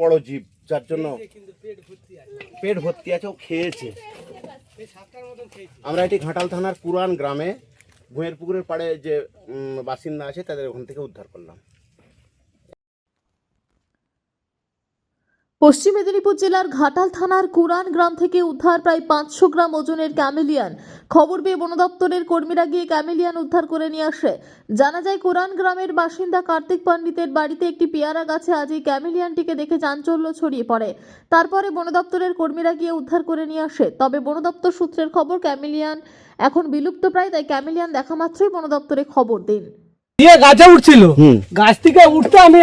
বড় জীব, যার জন্য পেট ভর্তি আছে, ও খেয়েছে। আমরা এটি ঘাটাল থানার পুরান গ্রামে ভুঁয়ের পুকুরের পাড়ে যে বাসিন্দা আছে তাদের ওখান থেকে উদ্ধার করলাম। পশ্চিম মেদিনীপুর জেলার ঘাটাল থানার কুরান গ্রাম থেকে উদ্ধার প্রায় 500 গ্রাম ওজনের ক্যামেলিয়ান। খবর পেয়ে বন দপ্তরের কর্মীরা গিয়ে ক্যামেলিয়ান উদ্ধার করে নিয়ে আসে। জানা যায় কুরান গ্রামের বাসিন্দা কার্তিক পণ্ডিতের বাড়িতে একটি পেয়ারা গাছে আজ এই ক্যামেলিয়ানটিকে দেখে চাঞ্চল্য ছড়িয়ে পড়ে। তারপরে বন দপ্তরের কর্মীরা গিয়ে উদ্ধার করে নিয়ে আসে। তবে বন দপ্তর সূত্রের খবর ক্যামেলিয়ান এখন বিলুপ্ত প্রায়, তাই ক্যামেলিয়ান দেখা মাত্রই বন দপ্তরে খবর দিন। গাছে উঠছিল, গাছ থেকে উঠতে আমি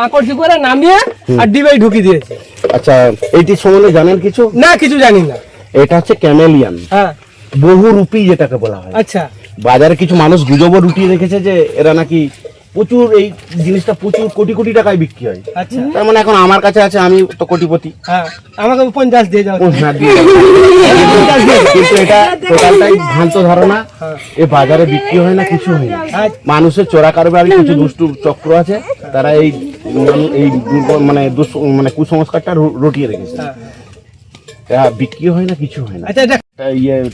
আকর্ষণ করে নামিয়ে আর ডিবাই ঢুকিয়ে দিয়েছি। আচ্ছা, এইটি সম্বন্ধে জানেন কিছু? না, কিছু জানি না। এটা হচ্ছে ক্যামেলিয়ান, হ্যাঁ, বহুরূপী যেটাকে বলা হয়। আচ্ছা, বাজারে কিছু মানুষ গুজবও রুটিয়ে রেখেছে যে এরা নাকি প্রচুর, এই জিনিসটা প্রচুর কোটি কোটি টাকায় বিক্রি হয়। আচ্ছা, তার মানে এখন আমার কাছে আছে, আমি তো কোটিপতি। হ্যাঁ, আমাকে 50 দিয়ে যাও। কিন্তু এটা টোটালটাই ভ্রান্ত ধারণা। এ বাজারে বিক্রি হয় না, কিছু হয় না। মানুষের চোরা কারবারি কিছু দুষ্টু চক্র আছে, তারা এই মানে কুসংস্কারটা রটিয়ে রেখেছে। এরা বিক্রি হয় না, কিছু হয় না।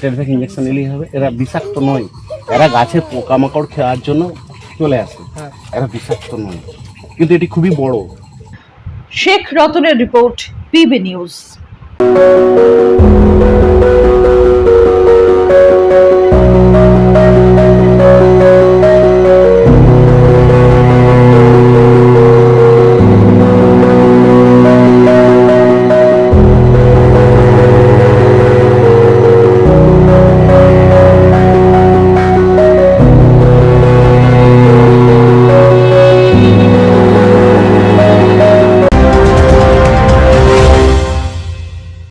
টেরফেক ইঞ্জেকশন নিলেই হবে। এরা বিষাক্ত নয়, এরা গাছে পোকামাকড় খাওয়ার জন্য চলে আসে, এরা বিষাক্ত নয়, কিন্তু এটি খুবই বড়। শেখ রতনের রিপোর্ট, পিবি নিউজ।